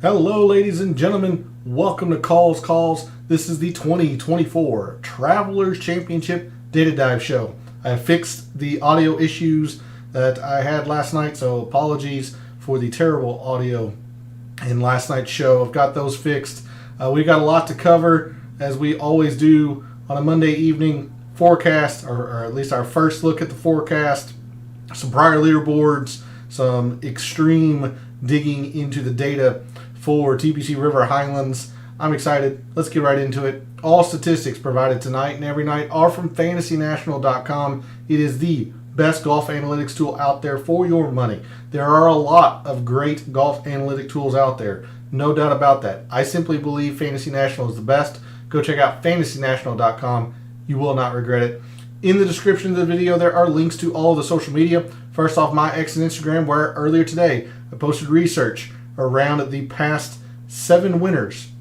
Hello, ladies and gentlemen. Welcome to Calls. This is the 2024 Travelers Championship Data Dive Show. I have fixed the audio issues that I had last night, so apologies for the terrible audio in last night's show. I've got those fixed. We've got a lot to cover, as we always do on a Monday evening forecast, or at least our first look at the forecast, some prior leaderboards, some extreme digging into the data for TPC River Highlands. I'm excited. Let's get right into it. All statistics provided tonight and every night are from FantasyNational.com. It is the best golf analytics tool out there for your money. There are a lot of great golf analytic tools out there. No doubt about that. I simply believe Fantasy National is the best. Go check out FantasyNational.com. You will not regret it. In the description of the video, there are links to all of the social media. First off, my X and Instagram, where earlier today I posted research around the past 7 winners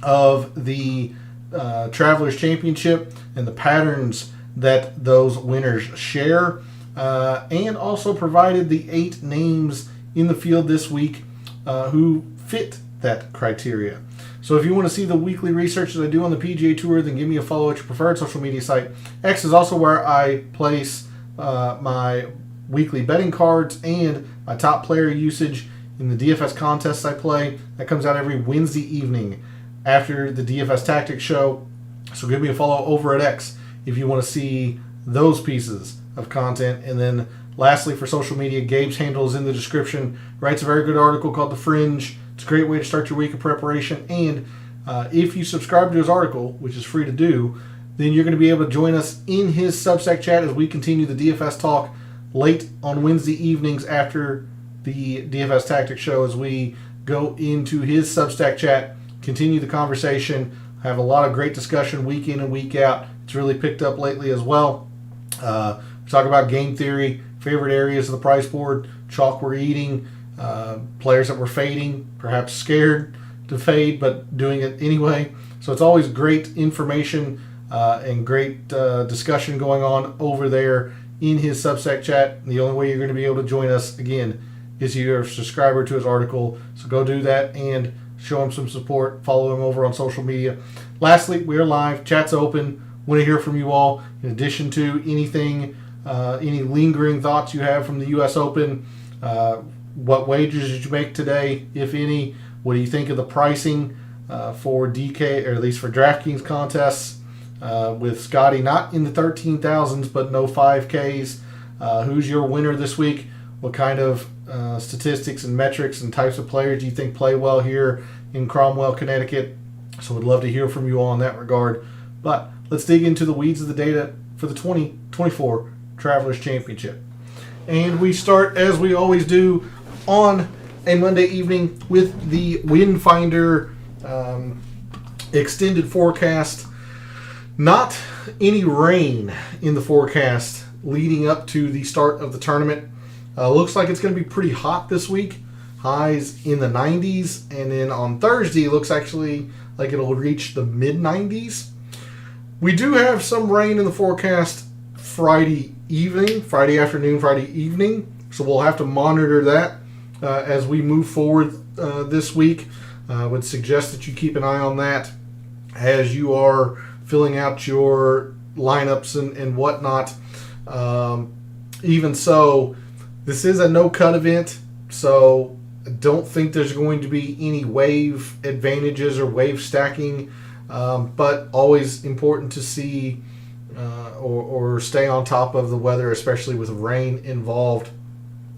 of the Travelers Championship and the patterns that those winners share, and also provided the 8 names in the field this week who fit that criteria. So if you want to see the weekly research that I do on the PGA Tour, then give me a follow at your preferred social media site. X is also where I place my weekly betting cards and my top player usage in the DFS contests I play. That comes out every Wednesday evening after the DFS Tactics show. So give me a follow over at X if you want to see those pieces of content. And then lastly, for social media, Gabe's handle is in the description. Writes a very good article called The Fringe. It's a great way to start your week of preparation. And if you subscribe to his article, which is free to do, then you're going to be able to join us in his Substack chat as we continue the DFS talk late on Wednesday evenings after the DFS Tactics show, as we go into his Substack chat, continue the conversation, have a lot of great discussion week in and week out. It's really picked up lately as well. We talk about game theory, favorite areas of the price board, chalk we're eating, players that we're fading, perhaps scared to fade, but doing it anyway. So it's always great information and great discussion going on over there in his Substack chat. The only way you're going to be able to join us, again, is you're a subscriber to his article. So go do that and show him some support. Follow him over on social media. Lastly, we are live. Chat's open. Want to hear from you all. In addition to anything, any lingering thoughts you have from the U.S. Open, what wagers did you make today, if any? What do you think of the pricing for DK, or at least for DraftKings contests, with Scotty not in the 13,000s but no 5Ks? Who's your winner this week? What kind of statistics and metrics and types of players do you think play well here in Cromwell, Connecticut? So we'd love to hear from you all in that regard. But let's dig into the weeds of the data for the 2024 Travelers Championship. And we start, as we always do, on a Monday evening with the Wind Finder extended forecast. Not any rain in the forecast leading up to the start of the tournament. Looks like it's going to be pretty hot this week. Highs in the 90s. And then on Thursday, it looks actually like it'll reach the mid-90s. We do have some rain in the forecast Friday afternoon, Friday evening. So we'll have to monitor that as we move forward this week. I would suggest that you keep an eye on that as you are filling out your lineups and whatnot. Even so, this is a no-cut event, so I don't think there's going to be any wave advantages or wave stacking, but always important to see or stay on top of the weather, especially with rain involved.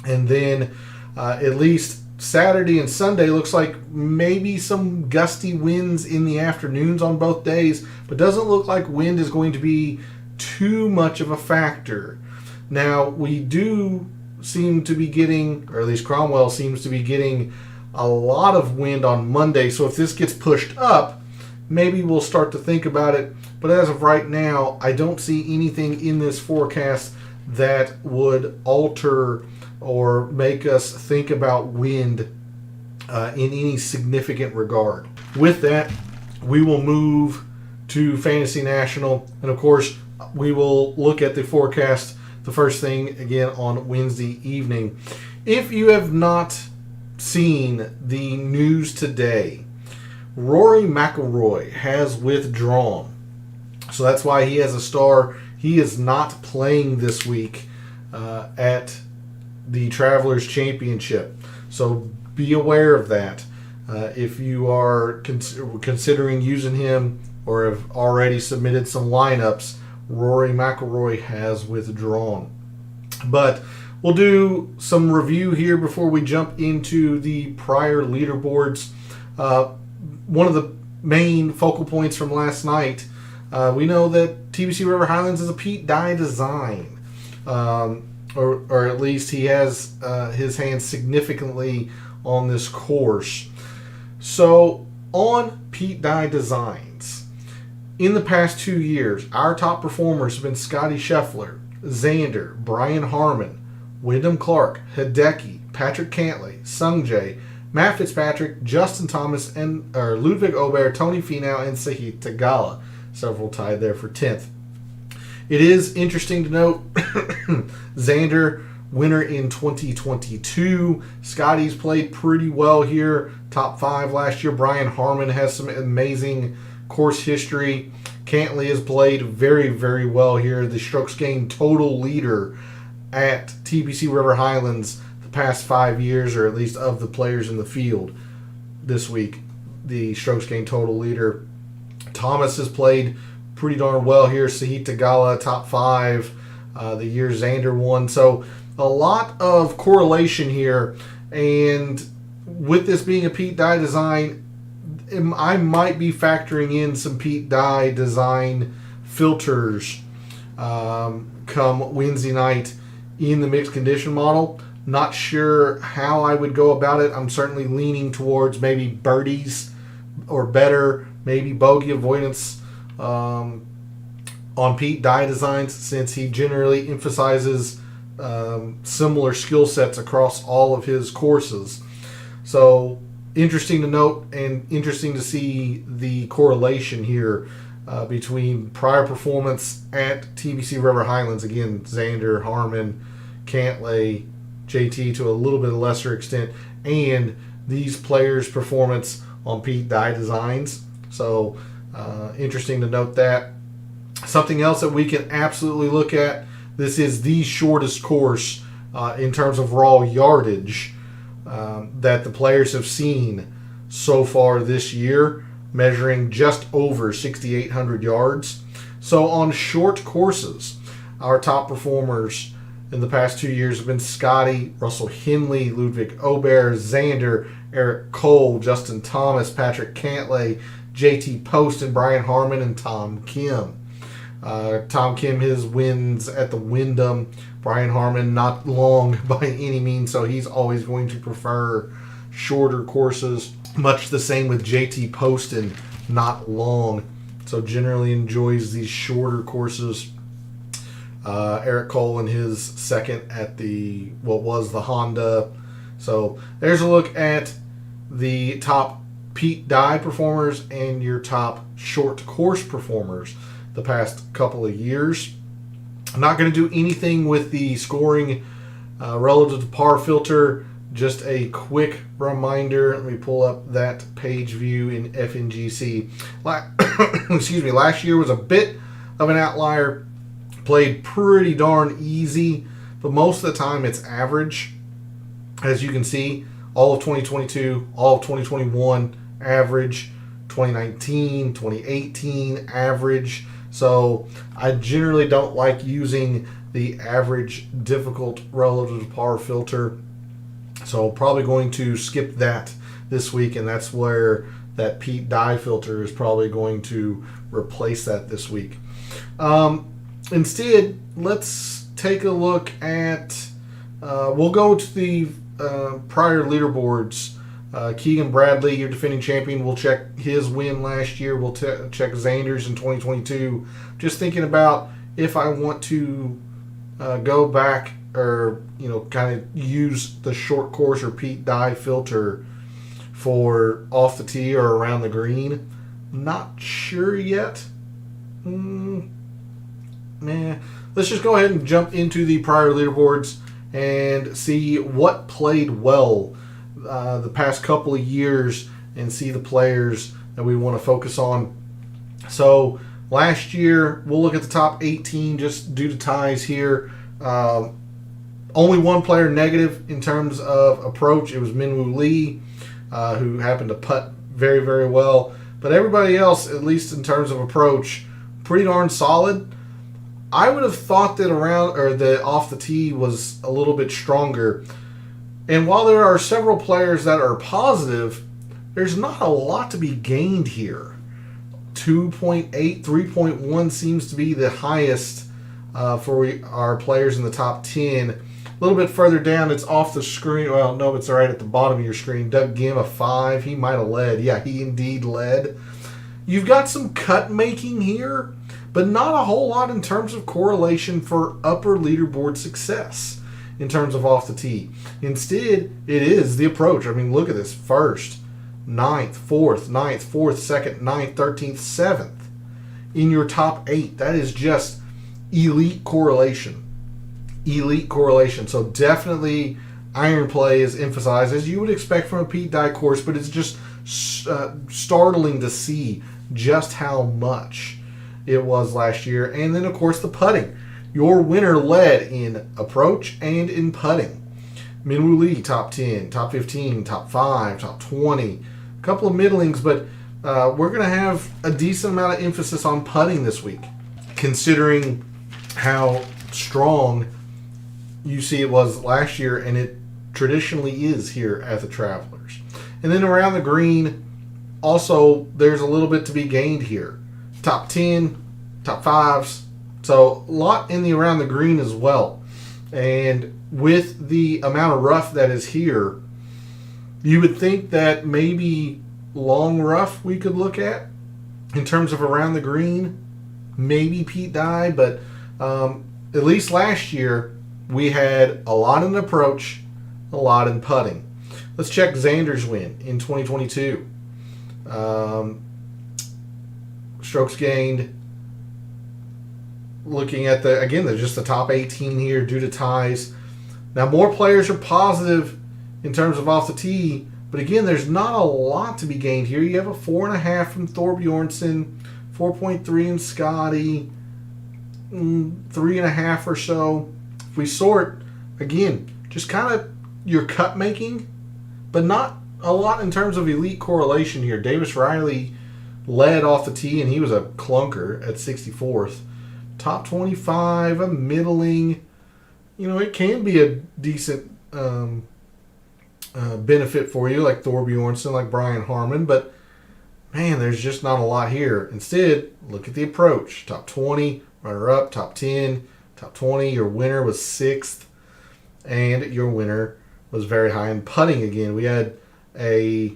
And then at least Saturday and Sunday looks like maybe some gusty winds in the afternoons on both days, but doesn't look like wind is going to be too much of a factor. Now, we do seem to be getting, or at least Cromwell seems to be getting, a lot of wind on Monday. So if this gets pushed up, maybe we'll start to think about it. But as of right now, I don't see anything in this forecast that would alter or make us think about wind in any significant regard. With that, we will move to Fantasy National. And of course, we will look at the forecast the first thing again on Wednesday evening. If you have not seen the news today. Rory McIlroy has withdrawn. So that's why he has a star. He is not playing this week at the Travelers Championship. So be aware of that. If you are considering using him or have already submitted some lineups, Rory McIlroy has withdrawn. But we'll do some review here before we jump into the prior leaderboards. One of the main focal points from last night, we know that TBC River Highlands is a Pete Dye design. Or at least he has his hands significantly on this course. So on Pete Dye designs, in the past 2 years, our top performers have been Scotty Scheffler, Xander, Brian Harmon, Wyndham Clark, Hideki, Patrick Cantlay, Sungjae, Matt Fitzpatrick, Justin Thomas, and Ludwig Aubert, Tony Finau, and Sahith Theegala. Several tied there for 10th. It is interesting to note Xander, winner in 2022. Scotty's played pretty well here. Top 5 last year. Brian Harmon has some amazing course history. Cantlay has played very, very well here. The strokes gained total leader at TBC River Highlands the past 5 years, or at least of the players in the field this week. The strokes gained total leader. Thomas has played pretty darn well here. Sahith Theegala, top 5 the year Xander won. So a lot of correlation here. And with this being a Pete Dye design, I might be factoring in some Pete Dye design filters come Wednesday night in the mixed condition model. Not sure how I would go about it. I'm certainly leaning towards maybe birdies or better, maybe bogey avoidance on Pete Dye designs, since he generally emphasizes similar skill sets across all of his courses. So interesting to note and interesting to see the correlation here between prior performance at TBC River Highlands. Again, Xander, Harmon, Cantlay, JT to a little bit lesser extent, and these players' performance on Pete Dye designs. So interesting to note that. Something else that we can absolutely look at, this is the shortest course in terms of raw yardage that the players have seen so far this year, measuring just over 6,800 yards. So on short courses, our top performers in the past 2 years have been Scotty, Russell Henley, Ludwig Aubert, Xander, Eric Cole, Justin Thomas, Patrick Cantlay, JT Poston, Brian Harmon, and Tom Kim. Tom Kim, his wins at the Wyndham. Brian Harmon, not long by any means, so he's always going to prefer shorter courses. Much the same with JT Poston, not long, so generally enjoys these shorter courses. Eric Cole in his second at what was the Honda. So there's a look at the top Pete Dye performers and your top short course performers the past couple of years. I'm not going to do anything with the scoring relative to par filter. Just a quick reminder. Let me pull up that page view in FNGC. Excuse me. Last year was a bit of an outlier. Played pretty darn easy, but most of the time it's average. As you can see, all of 2022, all of 2021, average. 2019, 2018, average. So I generally don't like using the average difficult relative to par filter. So probably going to skip that this week, and that's where that Pete Dye filter is probably going to replace that this week. Instead, let's take a look at, we'll go to the prior leaderboards. Keegan Bradley, your defending champion, we'll check his win last year. We'll check Xander's in 2022. Just thinking about if I want to go back or, kind of use the short course or Pete Dye filter for off the tee or around the green. Not sure yet. Let's just go ahead and jump into the prior leaderboards and see what played well the past couple of years and see the players that we want to focus on. So last year, we'll look at the top 18 just due to ties here. Only one player negative in terms of approach. It was Minwoo Lee, who happened to putt very, very well. But everybody else, at least in terms of approach, pretty darn solid. I would have thought that the off the tee was a little bit stronger. And while there are several players that are positive, there's not a lot to be gained here. 2.8, 3.1 seems to be the highest for our players in the top 10. A little bit further down, it's off the screen. Well, no, it's right at the bottom of your screen. Doug Gim, a 5. He might have led. Yeah, he indeed led. You've got some cut making here, but not a whole lot in terms of correlation for upper leaderboard success in terms of off the tee. Instead, it is the approach. I mean, look at this. First, 9th, 4th, 9th, 4th, 2nd, 9th, 13th, 7th in your top 8. That is just elite correlation. Elite correlation. So definitely iron play is emphasized, as you would expect from a Pete Dye course, but it's just startling to see just how much it was last year. And then, of course, the putting. Your winner led in approach and in putting. Minwoo Lee, top 10, top 15, top 5, top 20. A couple of middlings, but we're going to have a decent amount of emphasis on putting this week, considering how strong you see it was last year, and it traditionally is here at the Travelers. And then around the green, also, there's a little bit to be gained here. Top 10, top 5s. So a lot in the around the green as well. And with the amount of rough that is here, you would think that maybe long rough we could look at in terms of around the green. Maybe Pete Dye, but at least last year we had a lot in approach, a lot in putting. Let's check Xander's win in 2022. Strokes gained. Looking at just the top 18 here due to ties. Now, more players are positive in terms of off the tee, but again, there's not a lot to be gained here. You have a 4.5 from Thorbjornsen, 4.3 in Scotty, 3.5 or so. If we sort, again, just kind of your cut making, but not a lot in terms of elite correlation here. Davis Riley led off the tee, and he was a clunker at 64th. Top 25, a middling. You know, it can be a decent benefit for you, like Thorbjornsen, like Brian Harmon, but man, there's just not a lot here. Instead, look at the approach. Top 20, runner-up, top 10, top 20. Your winner was 6th, and your winner was very high in putting again. We had a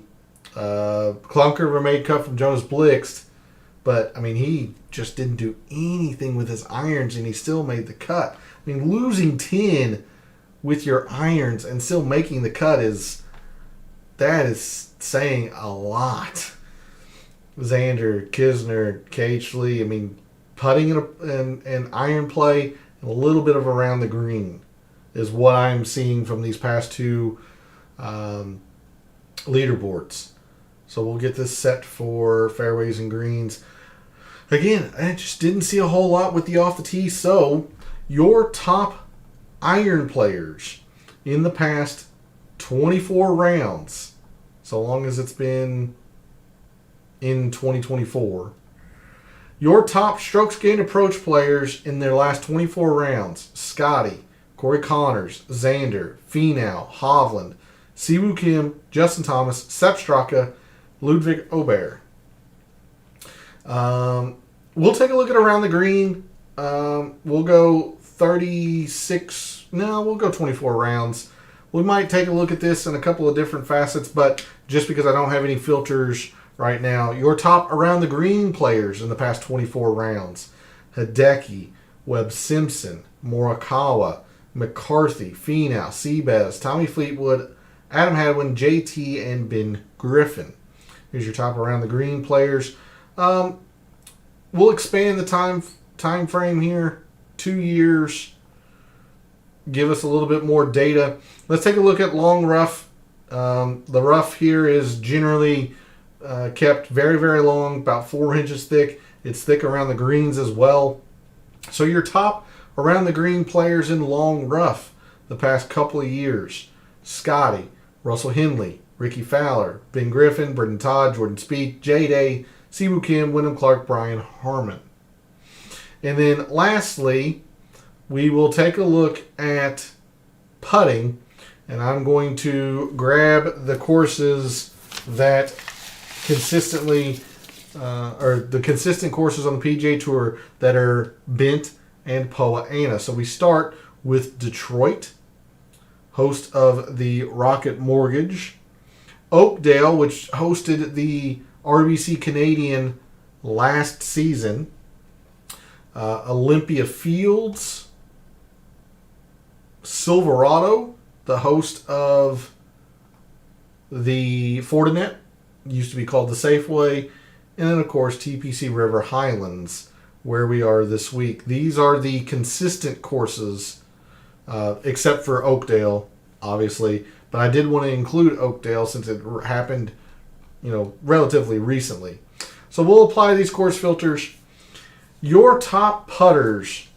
clunker of a made cut from Jonas Blixt, but, I mean, he just didn't do anything with his irons, and he still made the cut. I mean, losing 10 with your irons and still making the cut is saying a lot. Xander, Kisner, Cagely, I mean, putting and iron play and a little bit of around the green is what I'm seeing from these past two leaderboards. So we'll get this set for fairways and greens. Again, I just didn't see a whole lot with the off the tee. So your top iron players in the past 24 rounds, so long as it's been in 2024, your top strokes gained approach players in their last 24 rounds: Scotty, Corey Connors, Xander, Finau, Hovland, Siwoo Kim, Justin Thomas, Sepp Straka, Ludwig Aubert. We'll take a look at around the green. We'll go 36. No, we'll go 24 rounds. We might take a look at this in a couple of different facets, but just because I don't have any filters right now, your top around the green players in the past 24 rounds: Hideki, Webb Simpson, Morikawa, McCarthy, Finau, Seabass, Tommy Fleetwood, Adam Hadwin, JT, and Ben Griffin. Here's your top around the green players. We'll expand the time frame here. 2 years. Give us a little bit more data. Let's take a look at long rough The rough here is generally kept very, very long, about 4 inches thick. It's thick around the greens as well. So your top around the green players in long rough the past couple of years: Scotty, Russell Henley, Ricky Fowler, Ben Griffin, Brendan Todd, Jordan Spieth, J-Day, Siwoo Kim, Wyndham Clark, Brian Harmon. And then lastly, we will take a look at putting, and I'm going to grab the courses that consistently, or the consistent courses on the PGA Tour that are bent and Poa annua. So we start with Detroit, host of the Rocket Mortgage; Oakdale, which hosted the RBC Canadian last season; Olympia Fields; Silverado, the host of the Fortinet, used to be called the Safeway; and then, of course, TPC River Highlands, where we are this week. These are the consistent courses, except for Oakdale, obviously. But I did want to include Oakdale since it happened, relatively recently. So we'll apply these course filters. Your top putters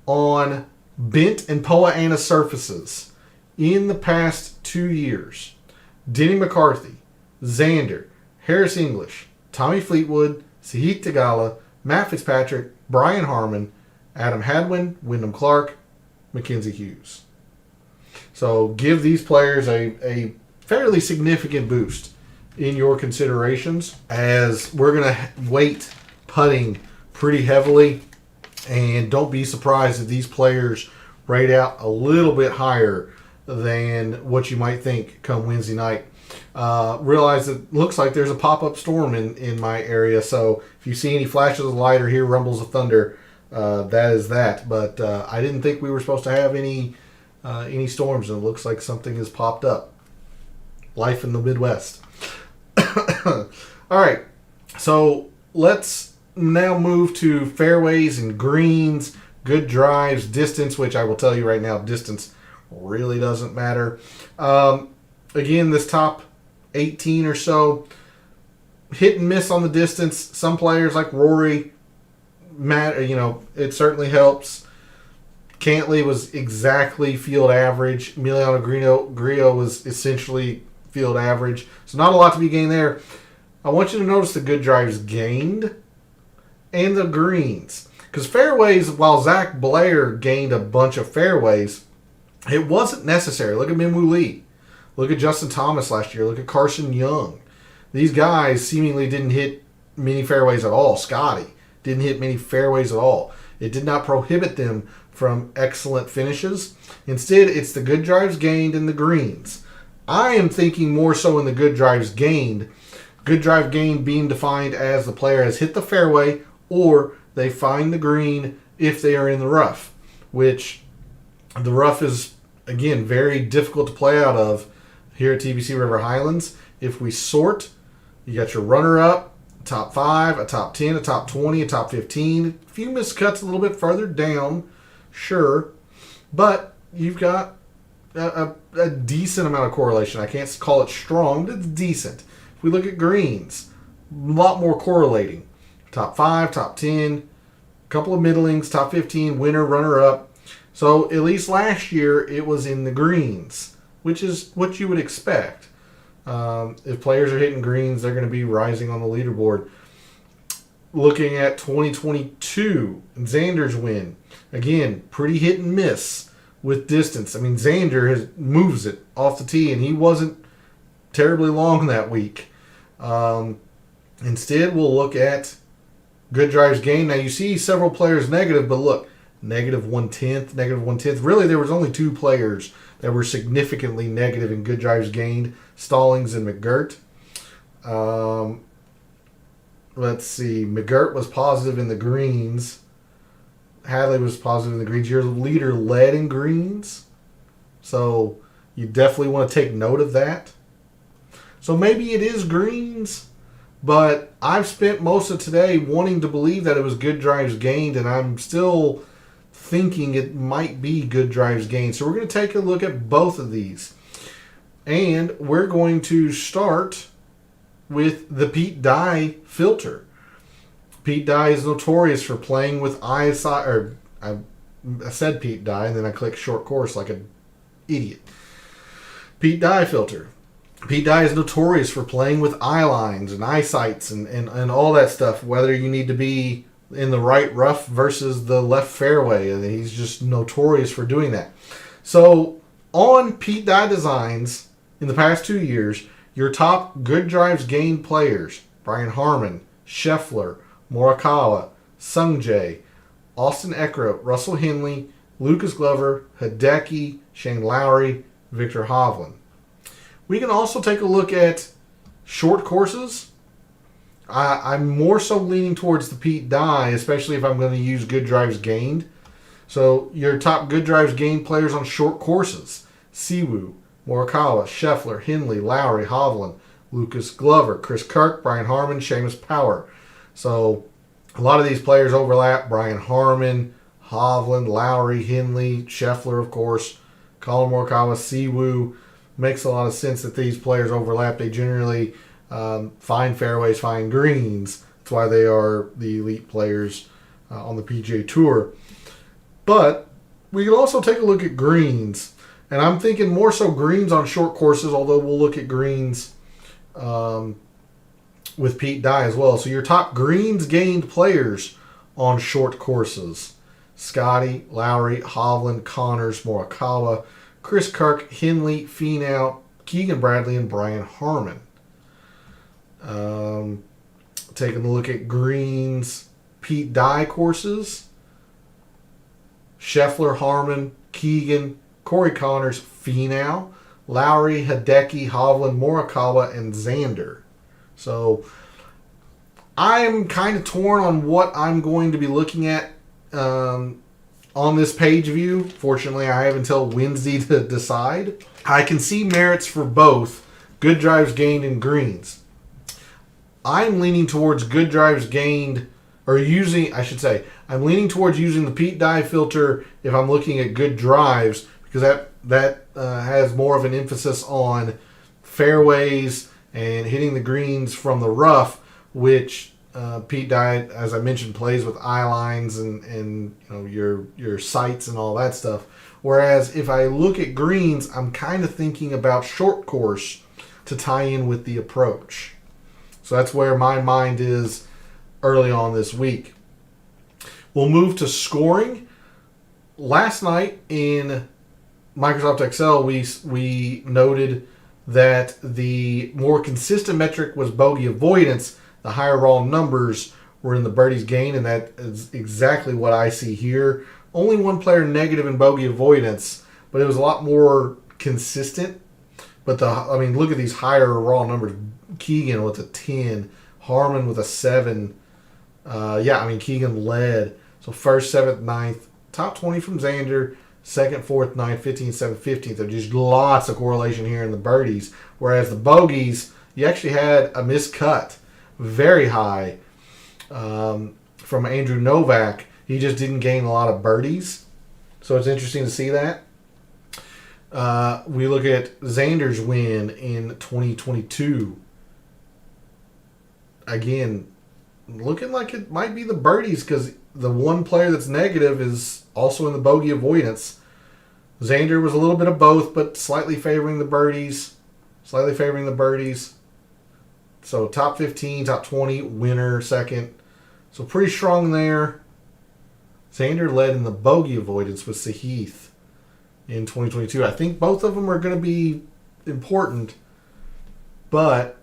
on bent and Poa annua surfaces in the past 2 years: Denny McCarthy, Xander, Harris English, Tommy Fleetwood, Sahith Theegala, Matt Fitzpatrick, Brian Harmon, Adam Hadwin, Wyndham Clark, Mackenzie Hughes. So give these players a fairly significant boost in your considerations, as we're going to weight putting pretty heavily. And don't be surprised if these players rate out a little bit higher than what you might think come Wednesday night. Realize it looks like there's a pop-up storm in my area, so if you see any flashes of light or hear rumbles of thunder, that is that. But I didn't think we were supposed to have any storms, and it looks like something has popped up. Life in the Midwest. All right, so let's now move to fairways and greens, good drives, distance, which I will tell you right now, distance really doesn't matter. Again, this top 18 or so, hit and miss on the distance. Some players like Rory, it certainly helps. Cantley was exactly field average. Emiliano Grillo was essentially field average. So not a lot to be gained there. I want you to notice the good drives gained and the greens. Because fairways, while Zach Blair gained a bunch of fairways, it wasn't necessary. Look at Minwoo Lee. Look at Justin Thomas last year. Look at Carson Young. These guys seemingly didn't hit many fairways at all. Scotty didn't hit many fairways at all. It did not prohibit them from excellent finishes. Instead, it's the good drives gained and the greens. I am thinking more so in the good drives gained. Good drive gained being defined as the player has hit the fairway or they find the green if they are in the rough, which the rough is, again, very difficult to play out of here at TPC River Highlands. If we sort, you got your runner-up, top 5, a top 10, a top 20, a top 15. A few miscuts a little bit further down, sure. But you've got a decent amount of correlation. I can't call it strong, but it's decent. If we look at greens, a lot more correlating. Top 5, top 10, a couple of middlings, top 15, winner, runner-up. So at least last year, it was in the greens, which is what you would expect. If players are hitting greens, they're going to be rising on the leaderboard. Looking at 2022, Xander's win. Again, pretty hit and miss with distance. I mean, Xander moves it off the tee, and he wasn't terribly long that week. Instead, we'll look at good drives gained. Now, you see several players negative, but look, negative 1/10, negative 1/10. Really, there was only 2 players that were significantly negative in good drives gained, Stallings and McGirt. Let's see. McGirt was positive in the greens. Hadley was positive in the greens. Your leader led in greens. So you definitely want to take note of that. So maybe it is greens, but I've spent most of today wanting to believe that it was good drives gained, and I'm still thinking it might be good drives gained. So we're going to take a look at both of these. And we're going to start with the Pete Dye filter. Pete Dye is notorious for playing with eyesight, or I said Pete Dye, and then I clicked short course like an idiot. Pete Dye filter. Pete Dye is notorious for playing with eye lines and eyesights and all that stuff, whether you need to be in the right rough versus the left fairway. And he's just notorious for doing that. So on Pete Dye Designs, in the past 2 years, your top good drives gained players: Brian Harman, Scheffler, Morikawa, Sungjae, Austin Eckroat, Russell Henley, Lucas Glover, Hideki, Shane Lowry, Victor Hovland. We can also take a look at short courses. I'm more so leaning towards the Pete Dye, especially if I'm going to use good drives gained. So your top good drives gained players on short courses: Siwoo, Morikawa, Scheffler, Henley, Lowry, Hovland, Lucas Glover, Chris Kirk, Brian Harman, Seamus Power. So a lot of these players overlap. Brian Harman, Hovland, Lowry, Henley, Scheffler, of course, Colin Morikawa, Siwoo. Makes a lot of sense that these players overlap. They generally find fairways, find greens. That's why they are the elite players on the PGA Tour. But we can also take a look at greens. And I'm thinking more so greens on short courses, although we'll look at greens with Pete Dye as well. So your top greens gained players on short courses: Scotty, Lowry, Hovland, Connors, Morikawa, Chris Kirk, Henley, Finau, Keegan Bradley, and Brian Harman. Taking a look at greens, Pete Dye courses: Scheffler, Harman, Keegan, Corey Connors, Finau, Lowry, Hideki, Hovland, Morikawa, and Xander. So I'm kind of torn on what I'm going to be looking at on this page view. Fortunately, I have until Wednesday to decide. I can see merits for both good drives gained and greens. I'm leaning towards good drives gained, or using, I should say, I'm leaning towards using the Pete Dye filter if I'm looking at good drives, because that has more of an emphasis on fairways and hitting the greens from the rough, which Pete Dye, as I mentioned, plays with eye lines and your sights and all that stuff. Whereas if I look at greens, I'm kind of thinking about short course to tie in with the approach. So that's where my mind is early on this week. We'll move to scoring. Last night in Microsoft Excel, we noted that the more consistent metric was bogey avoidance. The higher raw numbers were in the birdies gained, and that is exactly what I see here. Only one player negative in bogey avoidance, but it was a lot more consistent. But look at these higher raw numbers. Keegan with a 10, Harman with a 7. Keegan led. So first, 7th, 9th, top 20 from Xander, 2nd, 4th, 9th, 15th, 7th, 15th. There's just lots of correlation here in the birdies. Whereas the bogeys, you actually had a miscut, very high, from Andrew Novak. He just didn't gain a lot of birdies. So it's interesting to see that. We look at Xander's win in 2022. Again, looking like it might be the birdies, because the one player that's negative is also in the bogey avoidance. Xander was a little bit of both, but slightly favoring the birdies. So top 15, top 20, winner, second. So pretty strong there. Xander led in the bogey avoidance with Sahith in 2022. I think both of them are going to be important, but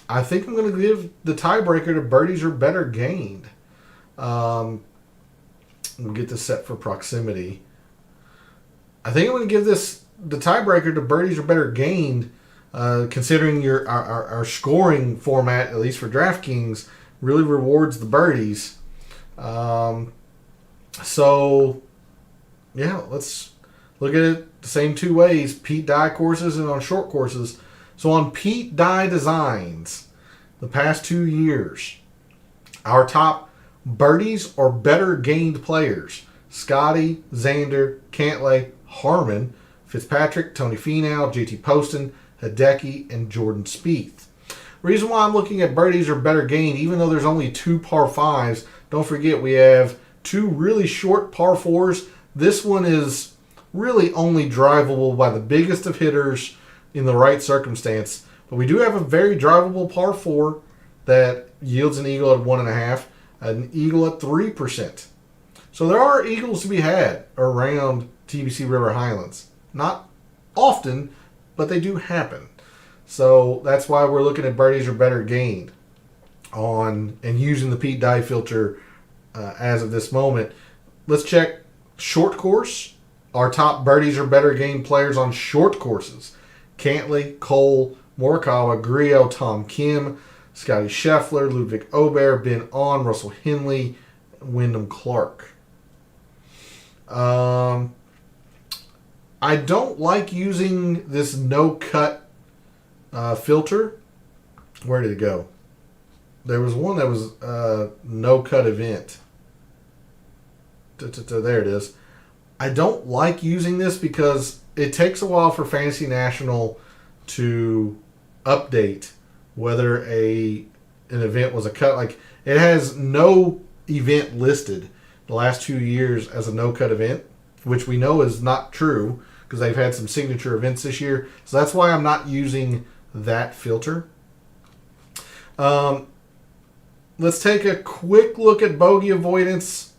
I think I'm going to give the tiebreaker to birdies or better gained. We'll get this set for proximity. I think I'm going to give the tiebreaker to birdies or better gained, considering our scoring format, at least for DraftKings, really rewards the birdies. Let's look at it the same two ways: Pete Dye courses and on short courses. So on Pete Dye Designs, the past 2 years, our top birdies or better gained players: Scotty, Xander, Cantlay, Harman, Fitzpatrick, Tony Finau, JT Poston, Hideki, and Jordan Spieth. Reason why I'm looking at birdies or better gained, even though there's only 2 par 5s, don't forget we have 2 really short par 4s. This one is really only drivable by the biggest of hitters in the right circumstance. But we do have a very drivable par 4 that yields an eagle at 1.5, an eagle at 3%. So there are eagles to be had around TBC River Highlands. Not often, but they do happen. So that's why we're looking at birdies or better gained on and using the Pete Dye filter as of this moment. Let's check short course. Our top birdies or better gained players on short courses: Cantlay, Cole, Morikawa, Griot, Tom Kim, Scotty Scheffler, Ludwig Aubert, Ben An, Russell Henley, Wyndham Clark. I don't like using this no-cut filter. Where did it go? There was one that was no-cut event. There it is. I don't like using this because it takes a while for Fantasy National to update whether an event was a cut. Like, it has no event listed the last 2 years as a no-cut event, which we know is not true because they've had some signature events this year. So that's why I'm not using that filter. Let's take a quick look at bogey avoidance.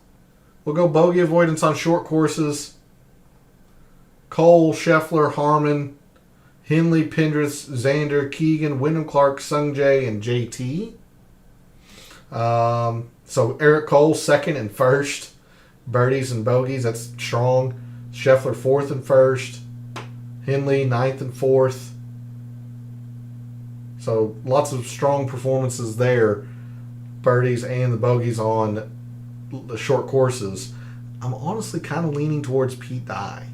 We'll go bogey avoidance on short courses. Cole, Scheffler, Harmon, Henley, Pendrith, Xander, Keegan, Wyndham Clark, Sungjae, and JT. So Eric Cole, second and first. Birdies and bogeys, that's strong. Scheffler, fourth and first. Henley, ninth and fourth. So lots of strong performances there. Birdies and the bogeys on the short courses. I'm honestly kind of leaning towards Pete Dye.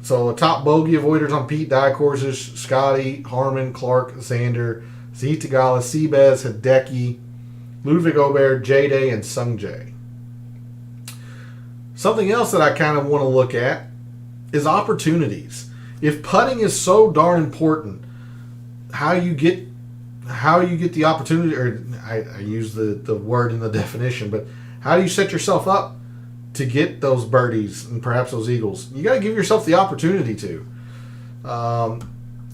So top bogey avoiders on Pete Dye courses: Scotty, Harmon, Clark, Xander, Zitagala, Seabez, Hideki, Ludwig Aubert, J-Day, and Sungjae. Something else that I kind of want to look at is opportunities. If putting is so darn important, how you get the opportunity, or I use the word in the definition, but how do you set yourself up to get those birdies and perhaps those eagles? You got to give yourself the opportunity to.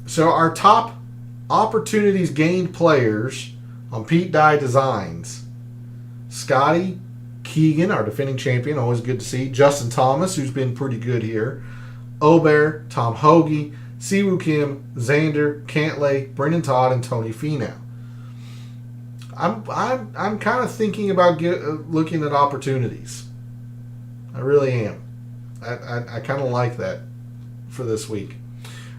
So our top opportunities gained players on Pete Dye Designs: Scotty, Keegan, our defending champion, always good to see. Justin Thomas, who's been pretty good here. Aubert, Tom Hoagie, Siwoo Kim, Xander, Cantlay, Brendan Todd, and Tony Finau. I'm kind of thinking about looking at opportunities. I really am. I kind of like that for this week.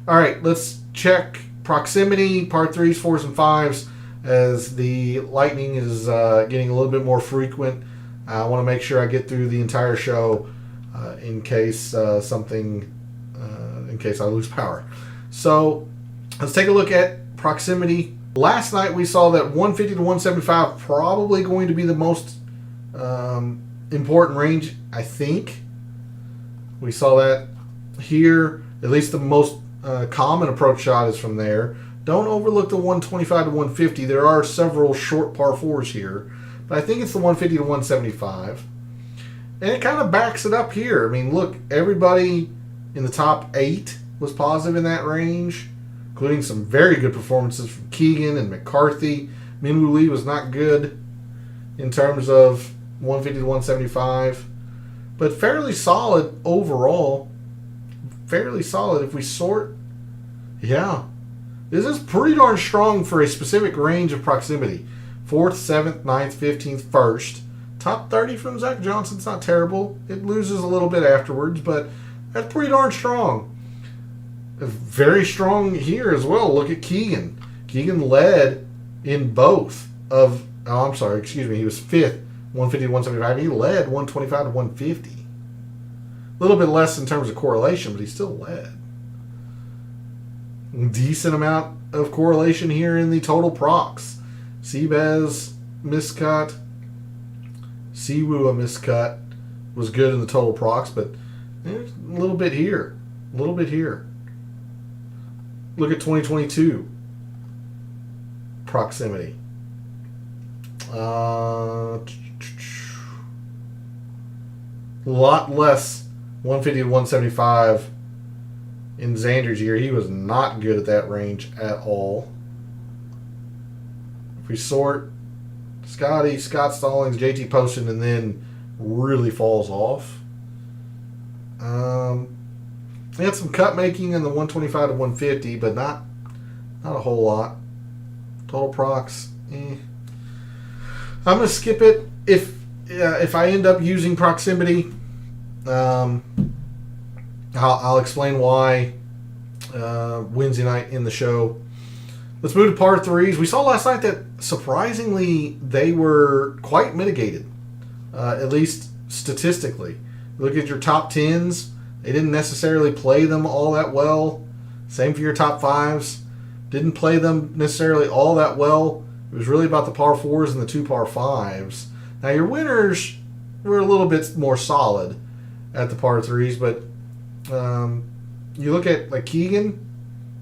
All right, let's check proximity, par 3s, 4s, and 5s, as the lightning is getting a little bit more frequent. I want to make sure I get through the entire show in case in case I lose power. So let's take a look at proximity. Last night we saw that 150 to 175 probably going to be the most important range, I think. We saw that here. At least the most common approach shot is from there. Don't overlook the 125 to 150. There are several short par 4s here, but I think it's the 150 to 175. And it kind of backs it up here. I mean, look, everybody in the top 8 was positive in that range, including some very good performances from Keegan and McCarthy. Minwoo Lee was not good in terms of 150 to 175, but fairly solid overall. Fairly solid if we sort. Yeah. This is pretty darn strong for a specific range of proximity. 4th, 7th, 9th, 15th, 1st. Top 30 from Zach Johnson's not terrible. It loses a little bit afterwards, but that's pretty darn strong. Very strong here as well. Look at Keegan. Keegan led in both of... Oh, I'm sorry. Excuse me. He was 5th, 150 to 175. He led 125 to 150. A little bit less in terms of correlation, but he still led. Decent amount of correlation here in the total procs. Seabez miscut. Siwoo miscut. Was good in the total procs, but there's a little bit here. A little bit here. look at 2022 proximity. A lot less 150 to 175 in Xander's year. He was not good at that range at all. If we sort Scotty, Scott Stallings, JT Poston, and then really falls off. He had some cut making in the 125 to 150, but not a whole lot. Total procs, I'm gonna skip it if I end up using proximity. I'll explain why Wednesday night in the show. Let's move to par threes. We saw last night that surprisingly they were quite mitigated, at least statistically. Look at your top tens. They didn't necessarily play them all that well. Same for your top fives. Didn't play them necessarily all that well. It was really about the par fours and the two par fives. Now your winners were a little bit more solid at the par threes, but you look at like Keegan,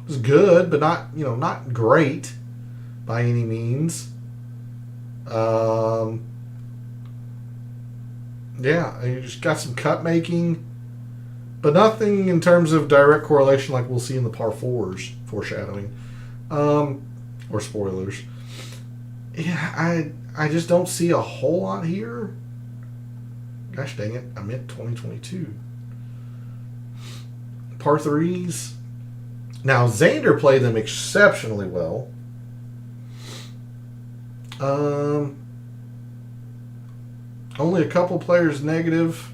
was good, but not great by any means. Yeah, you just got some cut making, but nothing in terms of direct correlation like we'll see in the par fours, foreshadowing, or spoilers. Yeah, I just don't see a whole lot here. Gosh dang it, I meant 2022. Par threes. Now, Xander played them exceptionally well. Only a couple players negative.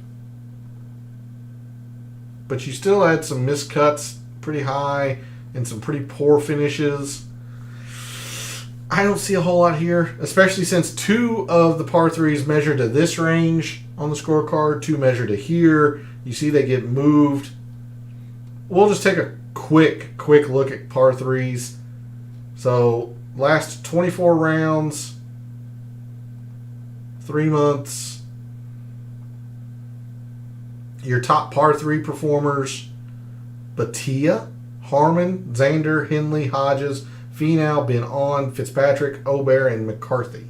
But you still had some miscuts pretty high and some pretty poor finishes. I don't see a whole lot here, especially since two of the par threes measure to this range on the scorecard, two measure to here. You see they get moved. We'll just take a quick look at par threes. So last 24 rounds, 3 months. Your top par three performers: Batia, Harmon, Xander, Henley, Hodges, Finau, Ben On, Fitzpatrick, Obear, and McCarthy.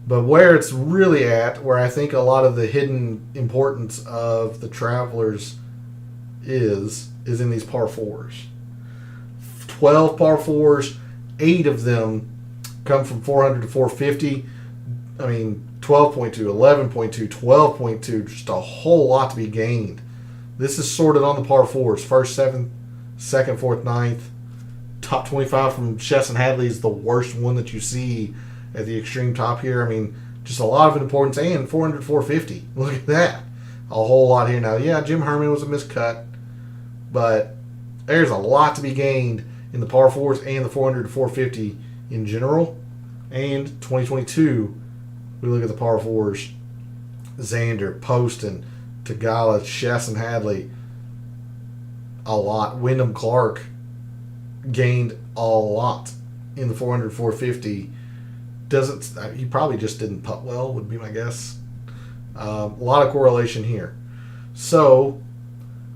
But where it's really at, where I think a lot of the hidden importance of the Travelers is in these par fours. 12 par fours, 8 of them come from 400 to 450. I mean, 12.2, 11.2, 12.2, just a whole lot to be gained. This is sorted on the par fours. First, 7th, 2nd, 4th, 9th. Top 25 from Chesson Hadley is the worst one that you see at the extreme top here. I mean, just a lot of importance. And 400, 450. Look at that. A whole lot here now. Yeah, Jim Herman was a miscut. But there's a lot to be gained in the par fours and the 400 to 450 in general. And 2022, we look at the par fours. Xander, Poston, Tagala, Chesson Hadley, a lot. Wyndham Clark gained a lot in the 400, 450. He probably just didn't putt well, would be my guess. A lot of correlation here. So,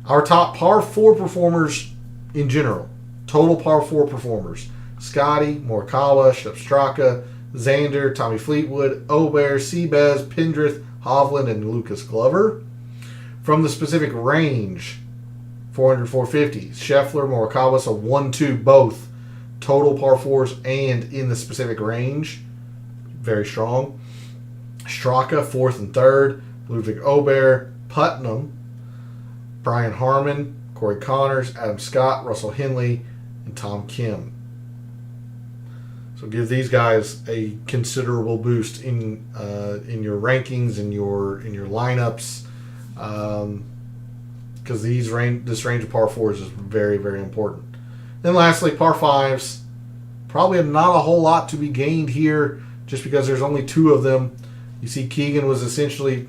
our top par 4 performers in general, total par 4 performers: Scotty, Morikawa, Straka, Xander, Tommy Fleetwood, Obear, Seabass, Pendrith, Hovland, and Lucas Glover. From the specific range, 400, 450, Scheffler, Morikawa, so 1-2 both, total par 4s and in the specific range. Very strong. Straka, 4th and 3rd, Ludwig Obear, Putnam, Brian Harmon, Corey Connors, Adam Scott, Russell Henley, and Tom Kim. So give these guys a considerable boost in your rankings, in your lineups, because this range of par 4s is very, very important. Then lastly, par 5s. Probably not a whole lot to be gained here, just because there's only 2 of them. You see Keegan was essentially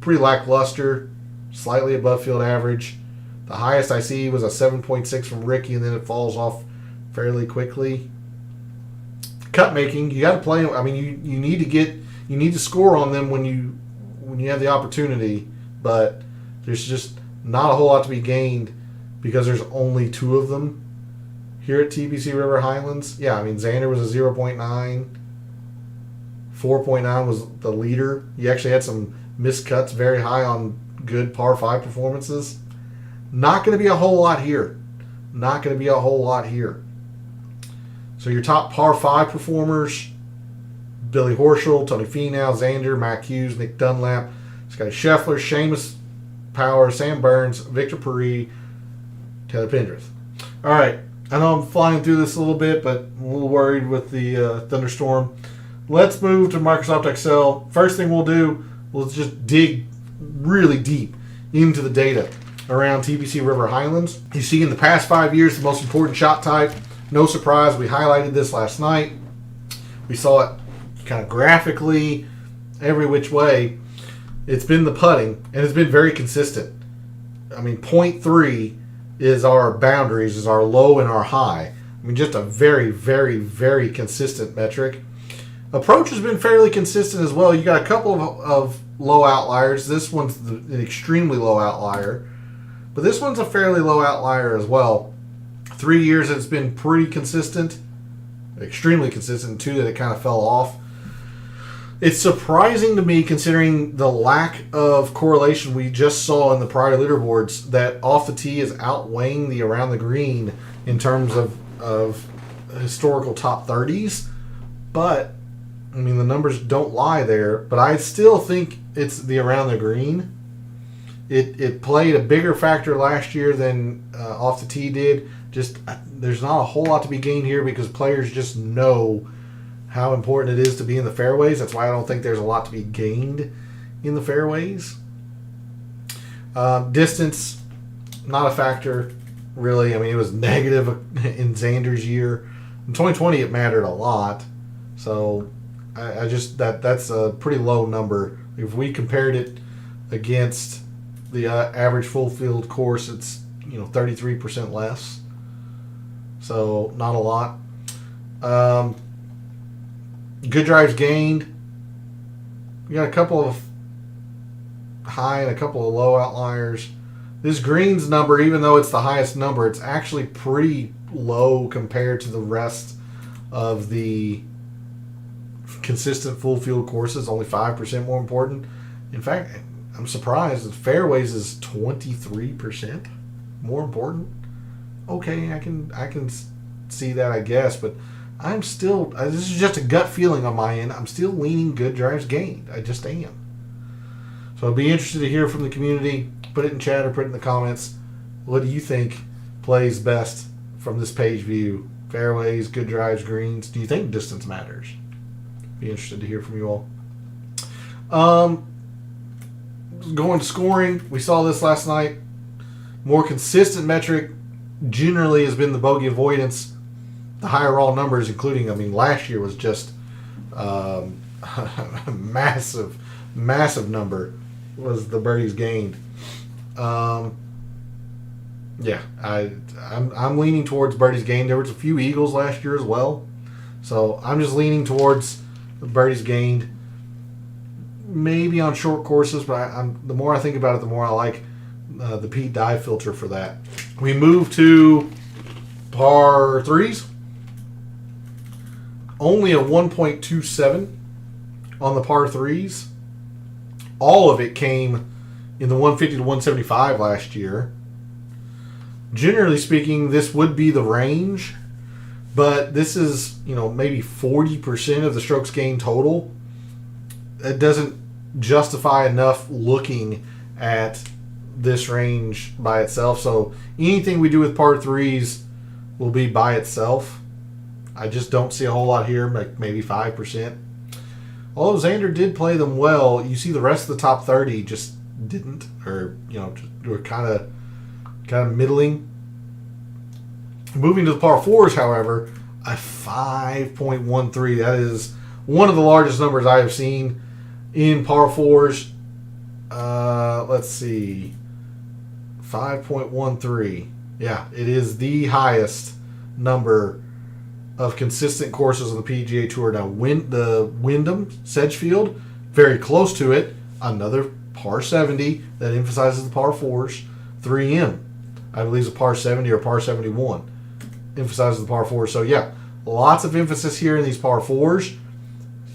pretty lackluster, slightly above field average. The highest I see was a 7.6 from Ricky, and then it falls off fairly quickly. Cut making, you got to play them. I mean, you need to score on them when you have the opportunity, but there's just not a whole lot to be gained because there's only 2 of them here at TPC River Highlands. Yeah, I mean, Xander was a 0.9. 4.9 was the leader. He actually had some missed cuts very high on good par 5 performances. Not going to be a whole lot here. Not going to be a whole lot here. So your top par 5 performers: Billy Horschel, Tony Finau, Xander, Mac Hughes, Nick Dunlap, Scotty Scheffler, Seamus Power, Sam Burns, Victor Paris, Taylor Pendrith. All right. I know I'm flying through this a little bit, but I'm a little worried with the thunderstorm. Let's move to Microsoft Excel. First thing we'll do, we'll just dig really deep into the data around TPC River Highlands. You see in the past 5 years, the most important shot type. No surprise, we highlighted this last night. We saw it kind of graphically every which way. It's been the putting, and it's been very consistent. I mean, 0.3 is our boundaries, is our low and our high. I mean, just a very, very, very consistent metric. Approach has been fairly consistent as well. You got a couple of low outliers. This one's an extremely low outlier, but this one's a fairly low outlier as well. 3 years it's been pretty consistent, extremely consistent. 2 that it kind of fell off. It's surprising to me, considering the lack of correlation we just saw in the prior leaderboards, that off the tee is outweighing the around the green in terms of historical top 30s. But I mean, the numbers don't lie there, but I still think it's the around the green. It played a bigger factor last year than off the tee did. Just there's not a whole lot to be gained here because players just know how important it is to be in the fairways. That's why I don't think there's a lot to be gained in the fairways. Distance, not a factor, really. I mean, it was negative in Xander's year. In 2020, it mattered a lot. So I just that's a pretty low number. If we compared it against the average full field course, it's 33% less. So not a lot. Good drives gained. We got a couple of high and a couple of low outliers. This greens number, even though it's the highest number, it's actually pretty low compared to the rest of the consistent full field courses. Only 5% more important. In fact, I'm surprised that fairways is 23% more important. Okay, I can see that, I guess, but I'm still, this is just a gut feeling on my end, I'm still leaning good drives gained. I just am. So I'd be interested to hear from the community. Put it in chat or put it in the comments. What do you think plays best from this page view? Fairways, good drives, greens. Do you think distance matters? Be interested to hear from you all. Going to scoring, we saw this last night. More consistent metric generally has been the bogey avoidance. The higher all numbers, including, last year was just a massive number was the birdies gained. I'm leaning towards birdies gained. There was a few eagles last year as well, so I'm just leaning towards the birdies gained. Maybe on short courses, but the more I think about it, the more I like the Pete Dye filter for that. We move to par 3s. Only a 1.27 on the par 3s. All of it came in the 150 to 175 last year. Generally speaking, this would be the range, but this is, maybe 40% of the strokes gained total. It doesn't justify enough looking at this range by itself. So anything we do with par 3s will be by itself. I just don't see a whole lot here, like maybe 5%. Although Xander did play them well, you see the rest of the top 30 just didn't, or just were kind of middling. Moving to the par 4s, however, a 5.13. That is one of the largest numbers I have seen in par 4s. Let's see, 5.13. Yeah, it is the highest number of consistent courses on the PGA Tour. Now, the Wyndham, Sedgefield, very close to it. Another par 70 that emphasizes the par 4s. 3M. I believe, is a par 70 or par 71. Emphasizes the par 4. So, yeah, lots of emphasis here in these par 4s.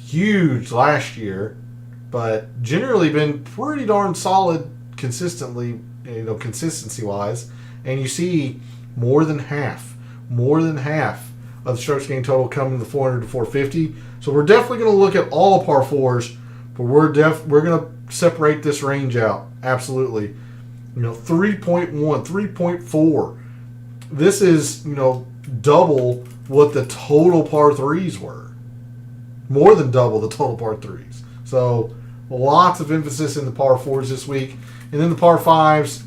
Huge last year, but generally been pretty darn solid consistently, consistency-wise. And you see more than half of the strokes gained total coming to the 400 to 450. So we're definitely going to look at all par 4s, but we're going to separate this range out. Absolutely. 3.1, 3.4. This is, double what the total par 3s were. More than double the total par 3s. So lots of emphasis in the par 4s this week. And then the par 5s,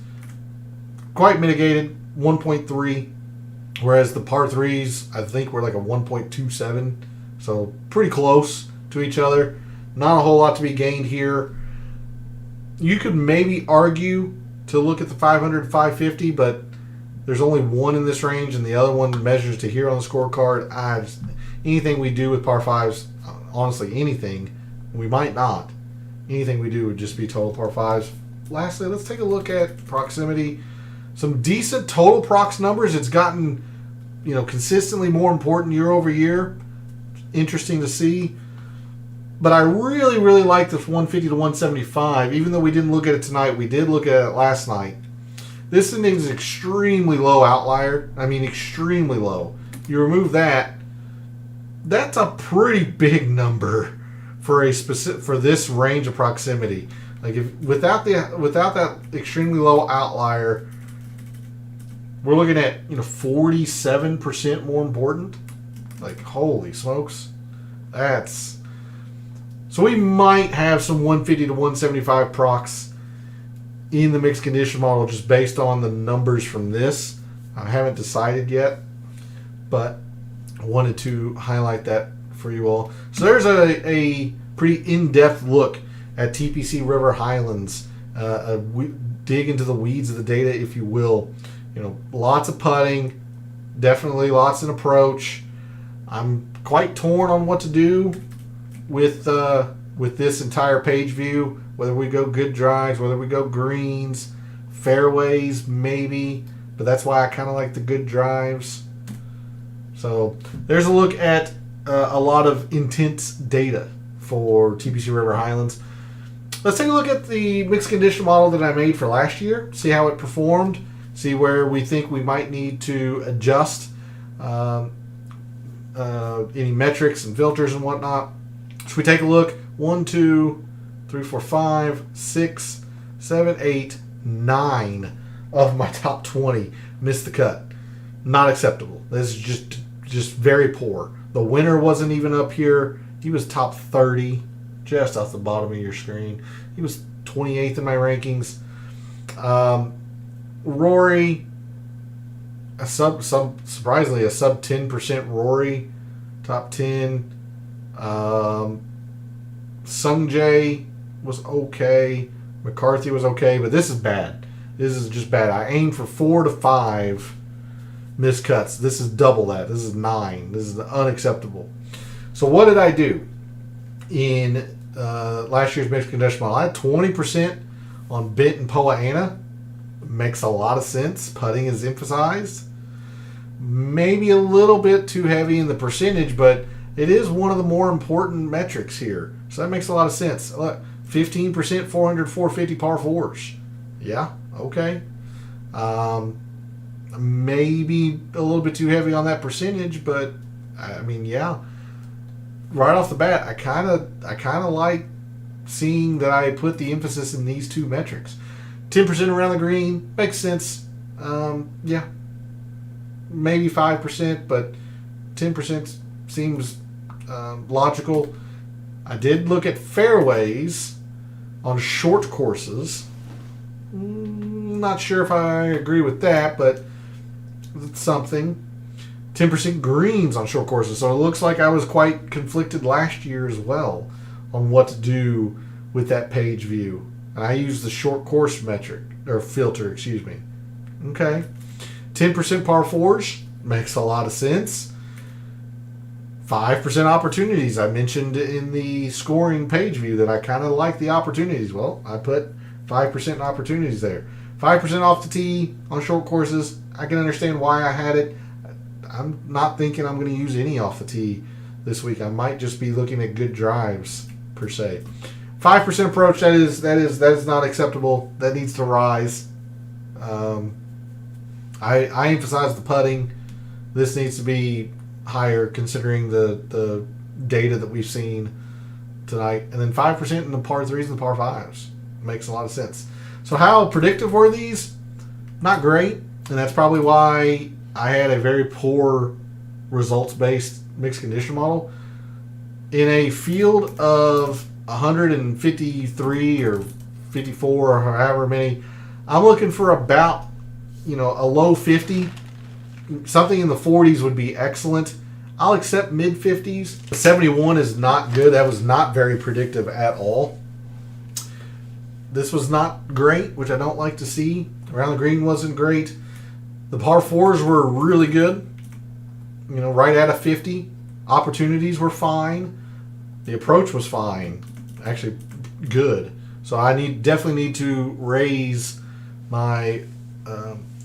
quite mitigated, 1.3. Whereas the par 3s, I think, were like a 1.27. So pretty close to each other. Not a whole lot to be gained here. You could maybe argue to look at the 500 550, but there's only one in this range, and the other one measures to here on the scorecard. Anything we do with par 5s, honestly, anything, we might not. Anything we do would just be total par 5s. Lastly, let's take a look at proximity. Some decent total prox numbers. It's gotten, consistently more important year over year. Interesting to see. But I really, really like this 150 to 175. Even though we didn't look at it tonight, we did look at it last night. This thing is an extremely low outlier. I mean, extremely low. You remove that, that's a pretty big number for this range of proximity. Like without that extremely low outlier, we're looking at 47% more important. Like, holy smokes, so we might have some 150 to 175 procs in the mixed condition model just based on the numbers from this. I haven't decided yet, but I wanted to highlight that for you all. So there's a pretty in-depth look at TPC River Highlands. Dig into the weeds of the data, if you will. Lots of putting, definitely lots in approach. I'm quite torn on what to do with this entire page view, whether we go good drives, whether we go greens, fairways maybe, but that's why I kind of like the good drives. So there's a look at a lot of intense data for TPC River Highlands. Let's take a look at the mixed condition model that I made for last year, see how it performed, see where we think we might need to adjust any metrics and filters and whatnot. So we take a look. 1, 2, 3, 4, 5, 6, 7, 8, 9 of my top 20 missed the cut. Not acceptable. This is just very poor. The winner wasn't even up here. He was top 30, just off the bottom of your screen. He was 28th in my rankings. Rory, surprisingly a sub 10% Rory, top 10. Sungjae was okay. McCarthy was okay, but this is bad. This is just bad. I aimed for 4 to 5 miscuts. This is double that. This is 9. This is unacceptable. So what did I do in last year's mixed condition model? I had 20% on Bent and Poa-annua. Makes a lot of sense. Putting is emphasized. Maybe a little bit too heavy in the percentage, but it is one of the more important metrics here. So that makes a lot of sense. 15% 400, 450 par 4s. Yeah, okay. Maybe a little bit too heavy on that percentage, but I mean, yeah. Right off the bat, I kind of like seeing that I put the emphasis in these two metrics. 10% around the green makes sense. Yeah, maybe 5%, but 10% seems logical. I did look at fairways on short courses. Not sure if I agree with that, but it's something. 10% greens on short courses. So it looks like I was quite conflicted last year as well on what to do with that page view. And I used the short course metric, or filter, excuse me. Okay. 10% par 4s makes a lot of sense. 5% opportunities. I mentioned in the scoring page view that I kind of like the opportunities. Well, I put 5% opportunities there. 5% off the tee on short courses. I can understand why I had it. I'm not thinking I'm going to use any off the tee this week. I might just be looking at good drives per se. 5% approach, that is not acceptable. That needs to rise. I emphasize the putting. This needs to be higher considering the data that we've seen tonight. And then 5% in the par 3s and the par 5s. Makes a lot of sense. So how predictive were these? Not great. And that's probably why I had a very poor results-based mixed condition model. In a field of 153 or 54 or however many, I'm looking for about, a low 50. Something in the 40s would be excellent. I'll accept mid 50s. 71 is not good. That was not very predictive at all. This was not great, which I don't like to see. Around the green wasn't great. The par 4s were really good. Right at a 50. Opportunities were fine. The approach was fine. Actually, good. So I definitely need to raise my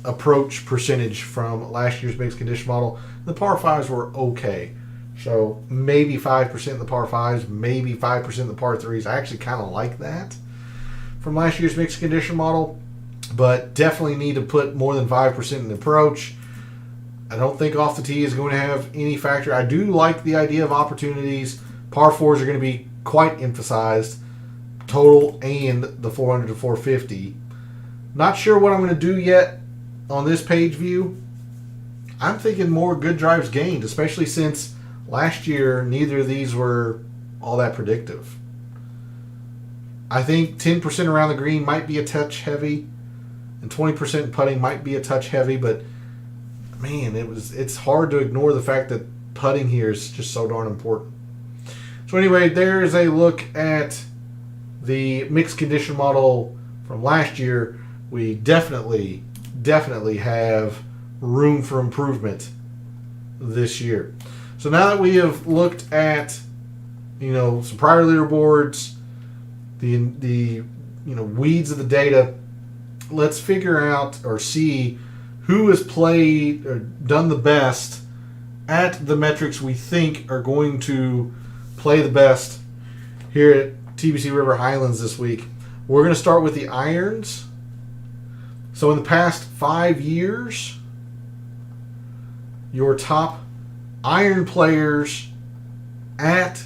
approach percentage from last year's mixed condition model. The par 5s were okay. So maybe 5% in the par 5s, maybe 5% in the par 3s. I actually kind of like that from last year's mixed condition model, but definitely need to put more than 5% in the approach. I don't think off the tee is going to have any factor. I do like the idea of opportunities. Par 4s are going to be quite emphasized, total and the 400 to 450. Not sure what I'm going to do yet on this page view. I'm thinking more good drives gained, especially since last year neither of these were all that predictive. I think 10% around the green might be a touch heavy, and 20% putting might be a touch heavy, but man, it's hard to ignore the fact that putting here is just so darn important. So anyway, there's a look at the mixed condition model from last year. We definitely have room for improvement this year. So now that we have looked at, some prior leaderboards, the weeds of the data, let's figure out or see who has played or done the best at the metrics we think are going to play the best here at TPC River Highlands this week. We're going to start with the irons. So in the past 5 years, your top iron players at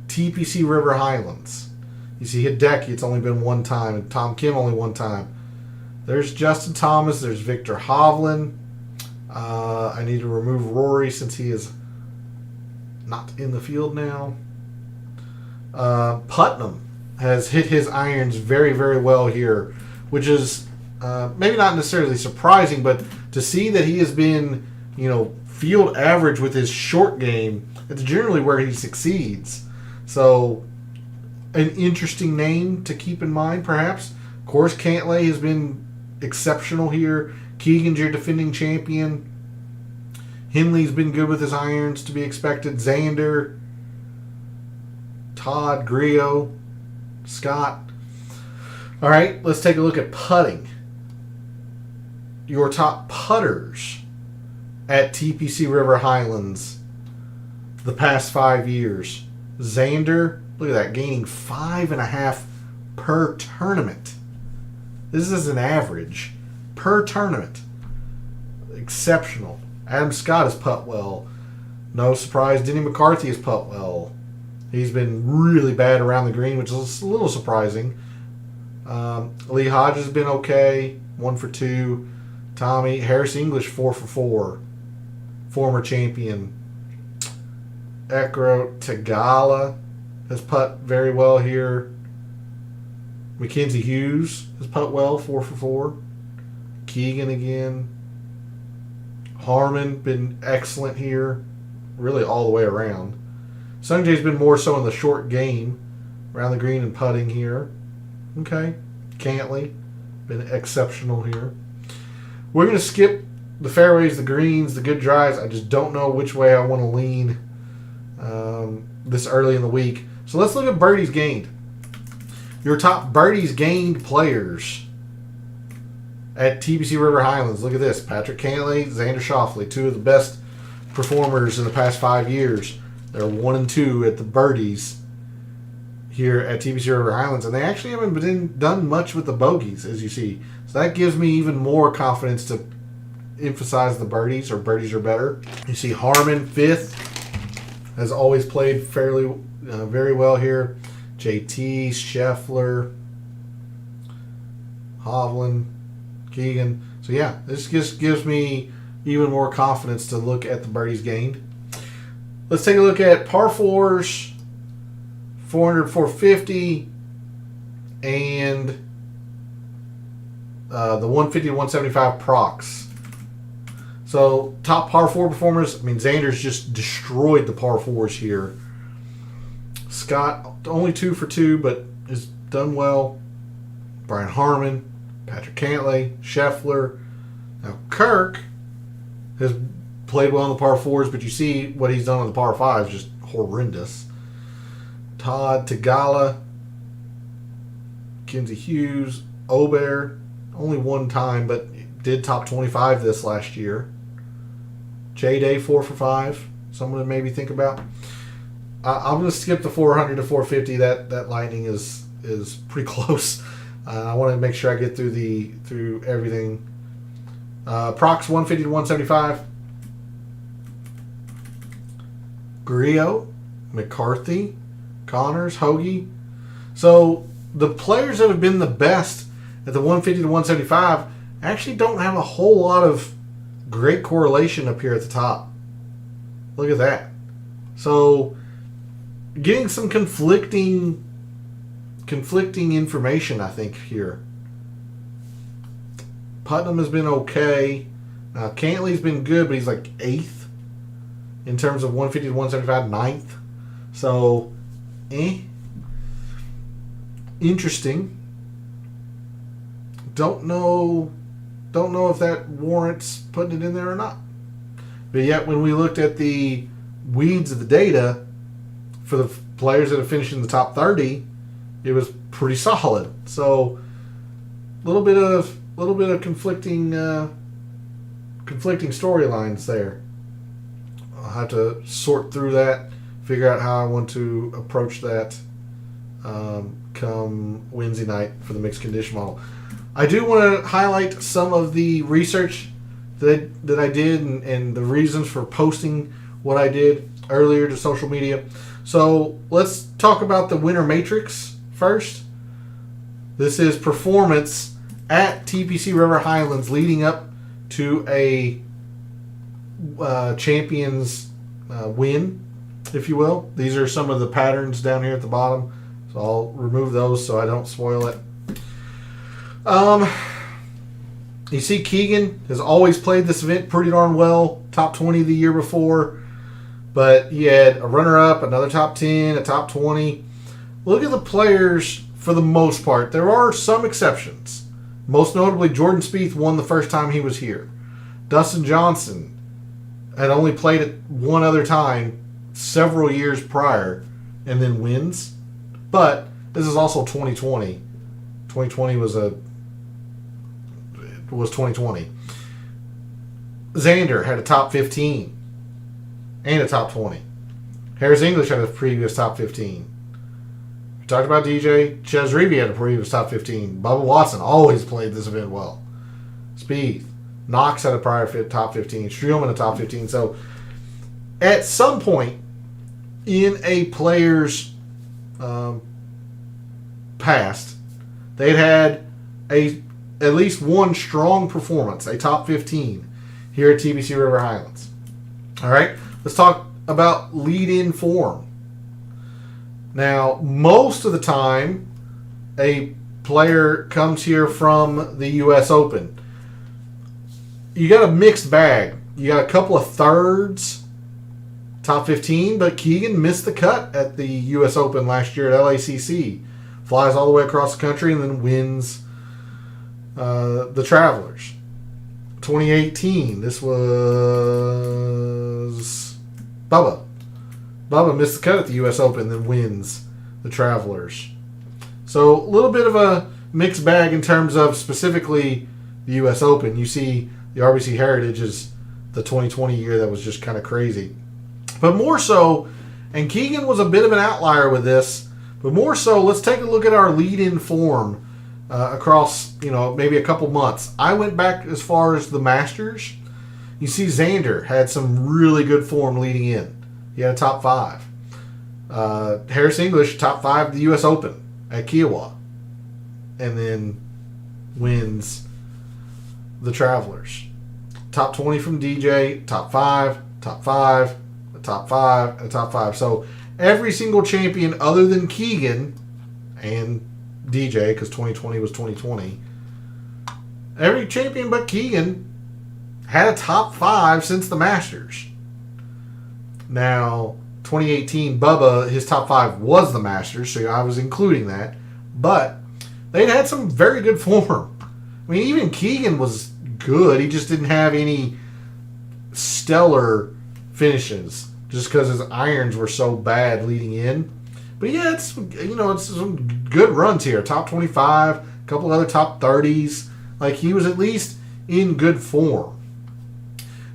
TPC River Highlands. You see Hideki, it's only been one time, and Tom Kim only one time. There's Justin Thomas, there's Victor Hovland. I need to remove Rory since he is not in the field now. Putnam has hit his irons very, very well here, which is maybe not necessarily surprising, but to see that he has been, field average with his short game, it's generally where he succeeds. So, an interesting name to keep in mind, perhaps. Of course, Cantlay has been exceptional here. Keegan's your defending champion. Henley's been good with his irons, to be expected. Xander, Todd, Griot, Scott. All right, let's take a look at putting. Your top putters at TPC River Highlands the past 5 years. Xander, look at that, gaining 5.5 per tournament. This is an average per tournament. Exceptional. Adam Scott has putt well. No surprise, Denny McCarthy has putt well. He's been really bad around the green, which is a little surprising. Lee Hodges has been okay, 1 for 2. Tommy Harris English, 4 for 4. Former champion. Ekro Tagala has putt very well here. Mackenzie Hughes has putt well, 4 for 4. Keegan again. Harmon been excellent here, really all the way around. Sungjae's been more so in the short game, around the green and putting here. Okay. Cantlay, been exceptional here. We're going to skip the fairways, the greens, the good drives. I just don't know which way I want to lean this early in the week. So let's look at birdies gained. Your top birdies gained players at TPC River Highlands. Look at this. Patrick Cantlay, Xander Schauffele, two of the best performers in the past 5 years. They're 1 and 2 at the birdies here at TPC River Highlands, and they actually haven't done much with the bogeys, as you see. So that gives me even more confidence to emphasize the birdies, or birdies are better. You see Harmon, 5th, has always played very well here. JT, Scheffler, Hovland, Keegan. So yeah, this just gives me even more confidence to look at the birdies gained. Let's take a look at par 4s, 400, 450, and the 150 to 175 procs. So top par 4 performers. I mean, Xander's just destroyed the par 4s here. Scott, only 2 for 2, but has done well. Brian Harmon, Patrick Cantlay, Scheffler. Now Kirk has played well on the par 4s, but you see what he's done on the par 5s, just horrendous. Todd, Tagala, Kinsey Hughes, Aubert, only 1 time, but did top 25 this last year. J-Day, 4 for 5. Someone to maybe think about. I'm going to skip the 400 to 450. That lightning is pretty close. I want to make sure I get through everything. Procs 150 to 175. Grillo, McCarthy, Connors, Hoagie. So the players that have been the best at the 150 to 175 actually don't have a whole lot of great correlation up here at the top. Look at that. So getting some conflicting information, I think, here. Putnam has been okay. Now Cantlay's been good, but he's like 8th in terms of 150 to 175, 9th. So, interesting. Don't know if that warrants putting it in there or not. But yet, when we looked at the weeds of the data for the players that have finished in the top 30, it was pretty solid. So, a little bit of conflicting storylines there. I'll have to sort through that, figure out how I want to approach that come Wednesday night for the mixed condition model. I do want to highlight some of the research that I did and the reasons for posting what I did earlier to social media. So let's talk about the winner matrix first. This is performance at TPC River Highlands leading up to a champions win, if you will. These are some of the patterns down here at the bottom. So I'll remove those so I don't spoil it. You see Keegan has always played this event pretty darn well. Top 20 the year before. But he had a runner-up, another top 10, a top 20. Look at the players for the most part. There are some exceptions. Most notably, Jordan Spieth won the first time he was here. Dustin Johnson had only played it one other time several years prior and then wins. But this is also 2020. 2020 was 2020. Xander had a top 15 and a top 20. Harris English had a previous top 15. We talked about DJ. Ches Reavie had a previous top 15. Bubba Watson always played this event well. Spieth. Knox had a prior top 15. Streelman a top 15. So at some point in a player's past, they'd had at least one strong performance, a top 15 here at TPC River Highlands. All right, let's talk about lead-in form. Now, most of the time, a player comes here from the U.S. Open. You got a mixed bag. You got a couple of thirds, top 15, but Keegan missed the cut at the U.S. Open last year at LACC. Flies all the way across the country and then wins the Travelers. 2018, this was Bubba. Bubba missed the cut at the U.S. Open, then wins the Travelers. So a little bit of a mixed bag in terms of specifically the U.S. Open. You see the RBC Heritage is the 2020 year that was just kind of crazy. But more so, and Keegan was a bit of an outlier with this, but more so, let's take a look at our lead-in form across, maybe a couple months. I went back as far as the Masters. You see Xander had some really good form leading in. He had a top 5. Harris English, top 5 the U.S. Open at Kiowa. And then wins the Travelers. Top 20 from DJ, top 5, top 5, a top 5, a top 5. So every single champion other than Keegan and DJ, because 2020 was 2020, every champion but Keegan had a top 5 since the Masters. Now, 2018, Bubba, his top 5 was the Masters, so I was including that. But they'd had some very good form. I mean, even Keegan was good. He just didn't have any stellar finishes just because his irons were so bad leading in. But yeah, it's some good runs here. Top 25, a couple other top 30s. Like, he was at least in good form.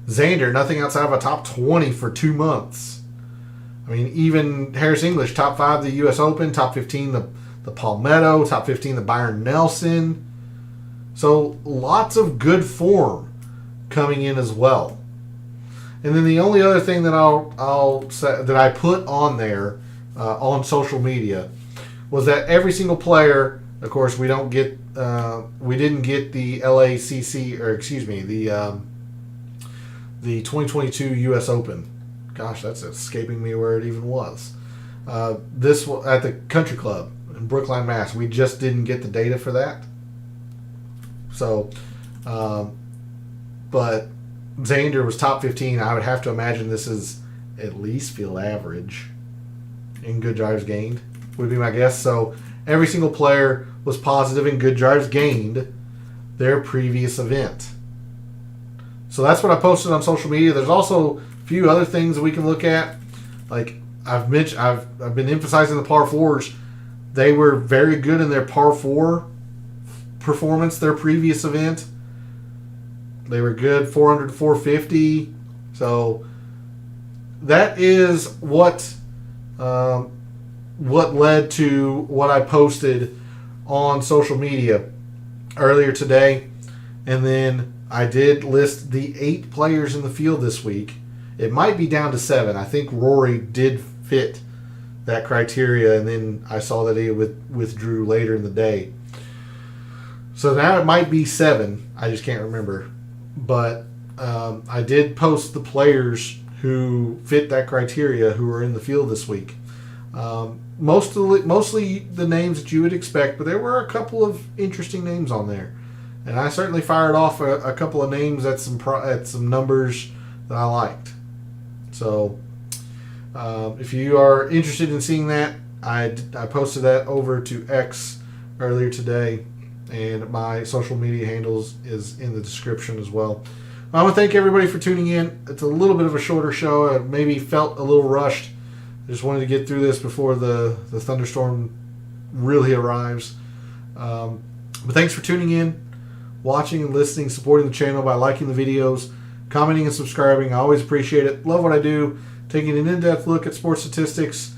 Xander, nothing outside of a top 20 for 2 months. I mean, even Harris English, top 5 the U.S. Open, top 15 the Palmetto, top 15 the Byron Nelson. So lots of good form coming in as well. And then the only other thing that I'll say that I put on there on social media was that every single player, of course, we didn't get the LACC, or excuse me, the 2022 U.S. Open. Gosh, that's escaping me where it even was. This at the Country Club in Brookline, Mass. We just didn't get the data for that. So, but Xander was top 15. I would have to imagine this is at least field average in good drives gained, would be my guess. So every single player was positive in good drives gained their previous event. So that's what I posted on social media. There's also a few other things that we can look at. Like I've mentioned, I've been emphasizing the par 4s. They were very good in their par 4 performance, their previous event. They were good 400 to 450. So that is what led to what I posted on social media earlier today. And then I did list the 8 players in the field this week. It might be down to 7. I think Rory did fit that criteria, and then I saw that he withdrew later in the day. So now it might be 7. I just can't remember. But I did post the players who fit that criteria who are in the field this week. Mostly the names that you would expect, but there were a couple of interesting names on there. And I certainly fired off a couple of names at some numbers that I liked. So if you are interested in seeing that, I posted that over to X earlier today, and my social media handles is in the description as well. I want to thank everybody for tuning in. It's a little bit of a shorter show. I maybe felt a little rushed. I just wanted to get through this before the thunderstorm really arrives. But thanks for tuning in, watching and listening, supporting the channel by liking the videos, commenting and subscribing. I always appreciate it. Love what I do. Taking an in-depth look at sports statistics,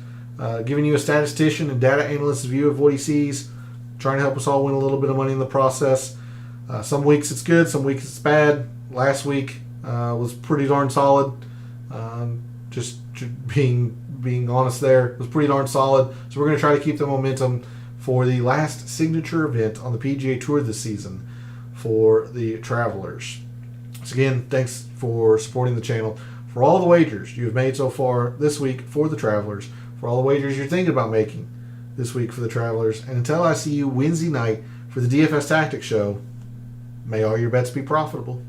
giving you a statistician and data analyst's view of what he sees, trying to help us all win a little bit of money in the process. Some weeks it's good, some weeks it's bad. Last week was pretty darn solid. Just being honest there, it was pretty darn solid. So we're going to try to keep the momentum for the last signature event on the PGA Tour this season for the Travelers. So again, thanks for supporting the channel. For all the wagers you have made so far this week for the Travelers, for all the wagers you're thinking about making this week for the Travelers, and until I see you Wednesday night for the DFS Tactics show, may all your bets be profitable.